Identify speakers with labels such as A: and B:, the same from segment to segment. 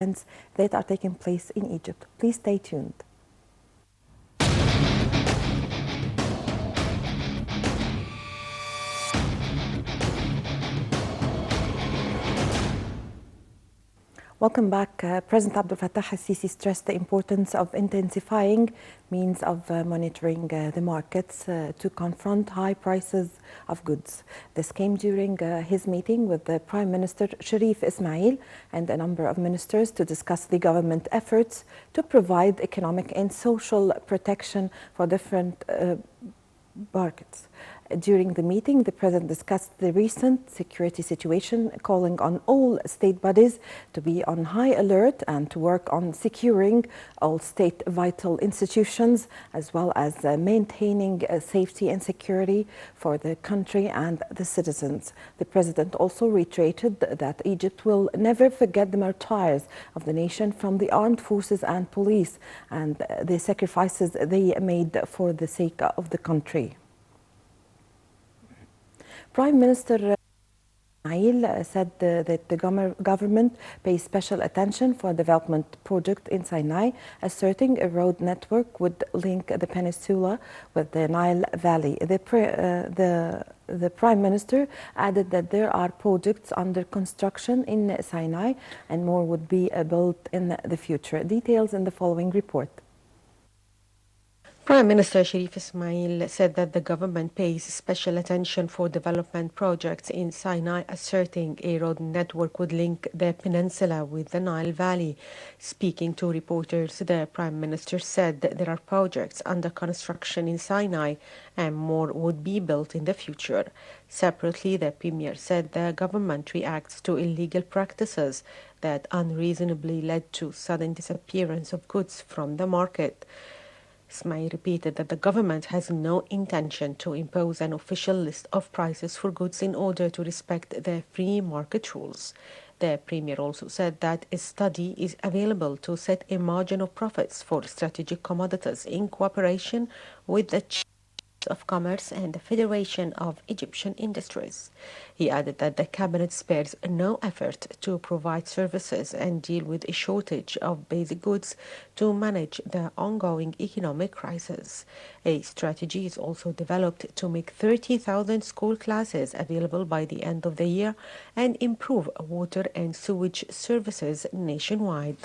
A: events that are taking place in Egypt. Please stay tuned. Welcome back. President Abdel Fattah al-Sisi stressed the importance of intensifying means of monitoring the markets to confront high prices of goods. This came during his meeting with the Prime Minister Sharif Ismail and a number of ministers to discuss the government efforts to provide economic and social protection for different markets. During the meeting, the President discussed the recent security situation, calling on all state bodies to be on high alert and to work on securing all state vital institutions, as well as maintaining safety and security for the country and the citizens. The President also reiterated that Egypt will never forget the martyrs of the nation from the armed forces and police and the sacrifices they made for the sake of the country. Prime Minister Nile said that the government pays special attention for development project in Sinai, asserting a road network would link the peninsula with the Nile Valley. The Prime Minister added that there are projects under construction in Sinai and more would be built in the future. Details in the following report.
B: Prime Minister Sharif Ismail said that the government pays special attention for development projects in Sinai, asserting a road network would link the peninsula with the Nile Valley. Speaking to reporters, the Prime Minister said that there are projects under construction in Sinai and more would be built in the future. Separately, the Premier said the government reacts to illegal practices that unreasonably led to sudden disappearance of goods from the market. Ismail repeated that the government has no intention to impose an official list of prices for goods in order to respect the free market rules. The Premier also said that a study is available to set a margin of profits for strategic commodities in cooperation with the of Commerce and the Federation of Egyptian Industries. He added that the cabinet spares no effort to provide services and deal with a shortage of basic goods to manage the ongoing economic crisis. A strategy is also developed to make 30,000 school classes available by the end of the year and improve water and sewage services nationwide.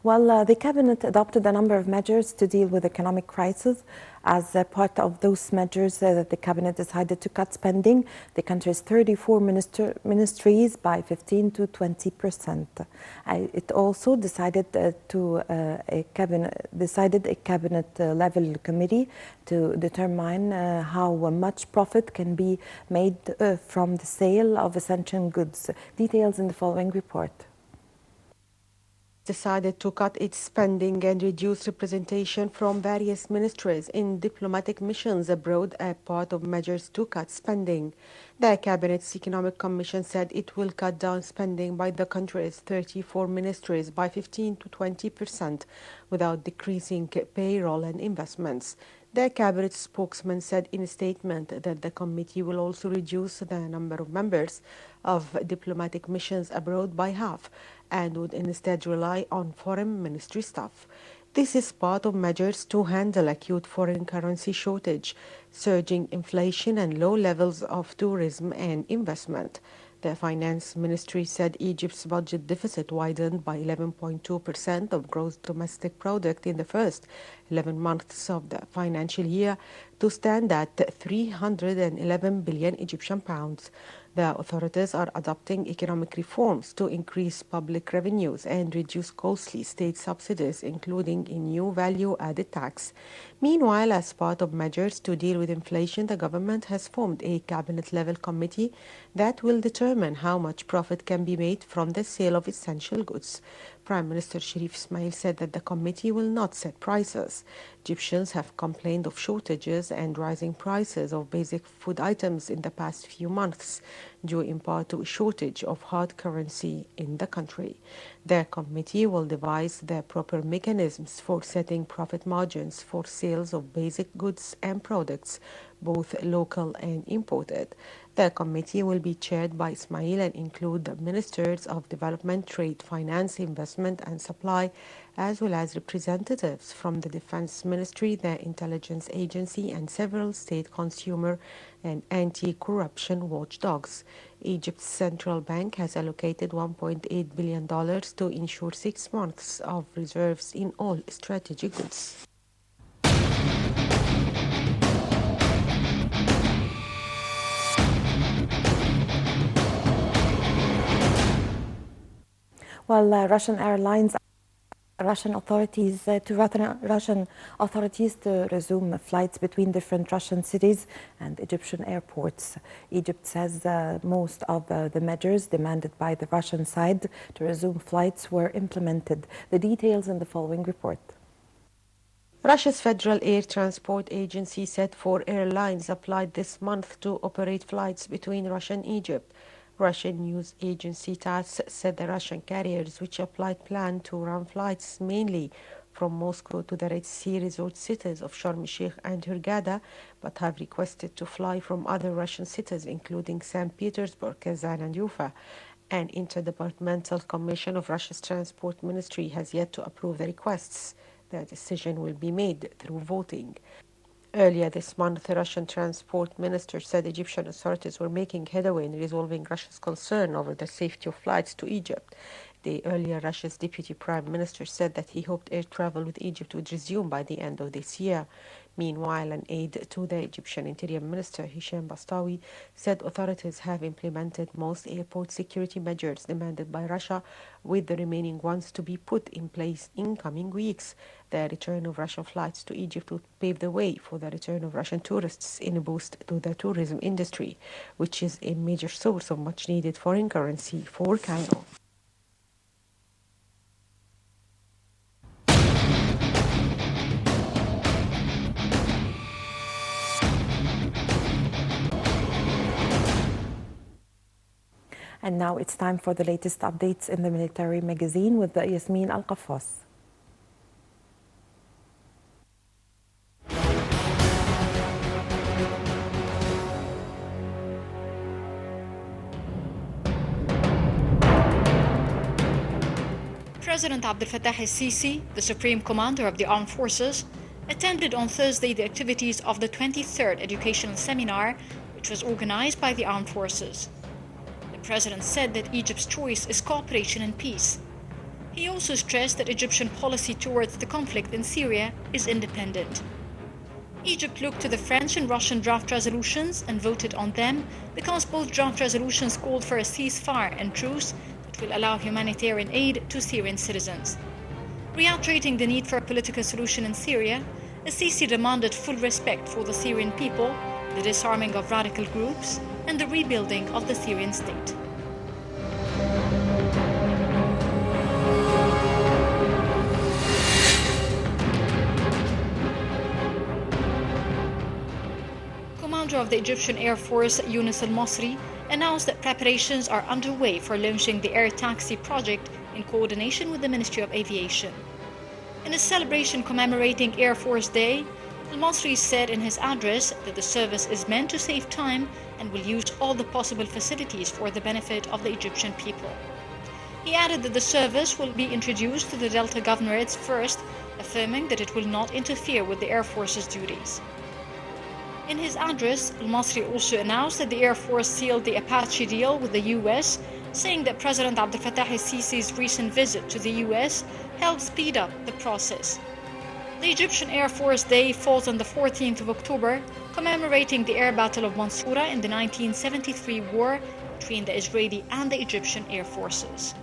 A: Well, the cabinet adopted a number of measures to deal with the economic crisis. As part of those measures, that the cabinet decided to cut spending the country's 34 ministries by 15 to 20%. It also decided a cabinet level committee to determine how much profit can be made from the sale of essential goods. Details in the following report.
B: Decided to cut its spending and reduce representation from various ministries in diplomatic missions abroad as part of measures to cut spending. The Cabinet's Economic Commission said it will cut down spending by the country's 34 ministries by 15 to 20% without decreasing payroll and investments. The cabinet spokesman said in a statement that the committee will also reduce the number of members of diplomatic missions abroad by half and would instead rely on foreign ministry staff. This is part of measures to handle acute foreign currency shortage, surging inflation and low levels of tourism and investment. The Finance Ministry said Egypt's budget deficit widened by 11.2% of gross domestic product in the first 11 months of the financial year to stand at 311 billion Egyptian pounds. The authorities are adopting economic reforms to increase public revenues and reduce costly state subsidies, including a new value-added tax. Meanwhile, as part of measures to deal with inflation, the government has formed a cabinet-level committee that will determine how much profit can be made from the sale of essential goods. Prime Minister Sharif Ismail said that the committee will not set prices. Egyptians have complained of shortages and rising prices of basic food items in the past few months, due in part to a shortage of hard currency in the country. The committee will devise the proper mechanisms for setting profit margins for sales of basic goods and products, both local and imported. The committee will be chaired by Ismail and include the Ministers of Development, Trade, Finance, Investment and Supply, as well as representatives from the Defense Ministry, the Intelligence Agency and several state consumer and anti-corruption watchdogs. Egypt's central bank has allocated $1.8 billion to ensure 6 months of reserves in all strategic goods.
A: Well, Russian authorities to resume flights between different Russian cities and Egyptian airports. Egypt says most of the measures demanded by the Russian side to resume flights were implemented. The details in the following report.
B: Russia's Federal Air Transport Agency said 4 airlines applied this month to operate flights between Russia and Egypt. Russian news agency TASS said the Russian carriers which applied planned to run flights mainly from Moscow to the Red Sea resort cities of Sharm el-Sheikh and Hurghada, but have requested to fly from other Russian cities including St. Petersburg, Kazan and Ufa. An interdepartmental commission of Russia's transport ministry has yet to approve the requests. The decision will be made through voting. Earlier this month, the Russian transport minister said Egyptian authorities were making headway in resolving Russia's concern over the safety of flights to Egypt. Earlier, Russia's deputy prime minister said that he hoped air travel with Egypt would resume by the end of this year. Meanwhile, an aide to the Egyptian Interior Minister, Hisham Bastawi, said authorities have implemented most airport security measures demanded by Russia, with the remaining ones to be put in place in coming weeks. The return of Russian flights to Egypt would pave the way for the return of Russian tourists in a boost to the tourism industry, which is a major source of much-needed foreign currency for Cairo.
A: And now it's time for the latest updates in the military magazine with Yasmin Al-Qaffas.
C: President Abdel Fattah el-Sisi, the Supreme Commander of the Armed Forces, attended on Thursday the activities of the 23rd Educational Seminar, which was organized by the Armed Forces. The President said that Egypt's choice is cooperation and peace. He also stressed that Egyptian policy towards the conflict in Syria is independent. Egypt looked to the French and Russian draft resolutions and voted on them because both draft resolutions called for a ceasefire and truce that will allow humanitarian aid to Syrian citizens. Reiterating the need for a political solution in Syria, el-Sisi demanded full respect for the Syrian people, the disarming of radical groups, and the rebuilding of the Syrian state. Commander of the Egyptian Air Force, Yunus al-Masri, announced that preparations are underway for launching the air taxi project in coordination with the Ministry of Aviation. In a celebration commemorating Air Force Day, al-Masri said in his address that the service is meant to save time and will use all the possible facilities for the benefit of the Egyptian people. He added that the service will be introduced to the Delta Governorates first, affirming that it will not interfere with the Air Force's duties. In his address, al-Masri also announced that the Air Force sealed the Apache deal with the U.S., saying that President Abdel Fattah el-Sisi's recent visit to the U.S. helped speed up the process. The Egyptian Air Force Day falls on the 14th of October, commemorating the air battle of Mansoura in the 1973 war between the Israeli and the Egyptian air forces.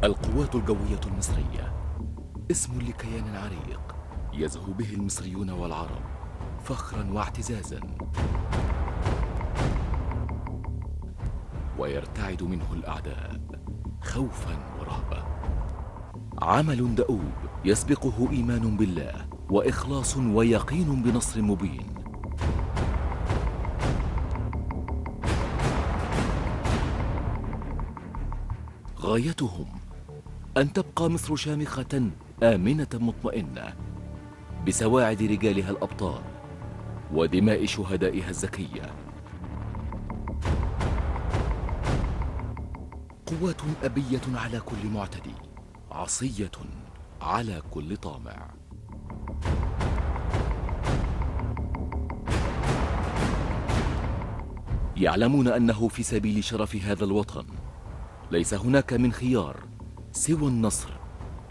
D: القوات الجوية المصرية اسم لكيان عريق يزهو به المصريون والعرب فخرا واعتزازا، ويرتعد منه الأعداء خوفا ورهبة. عمل دؤوب يسبقه إيمان بالله وإخلاص ويقين بنصر مبين. غايتهم أن تبقى مصر شامخة آمنة مطمئنة بسواعد رجالها الأبطال ودماء شهدائها الزكية. قوات أبية على كل معتدي، عصية على كل طامع. يعلمون أنه في سبيل شرف هذا الوطن ليس هناك من خيار سوى النصر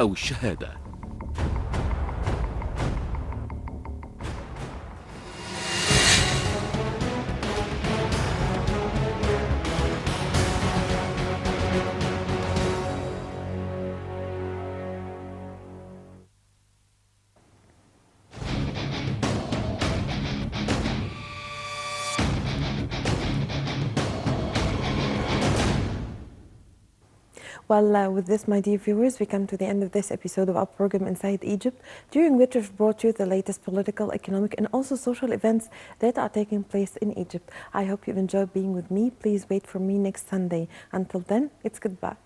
D: أو الشهادة.
A: Well, with this, my dear viewers, we come to the end of this episode of our program Inside Egypt, during which we've brought you the latest political, economic, and also social events that are taking place in Egypt. I hope you've enjoyed being with me. Please wait for me next Sunday. Until then, it's goodbye.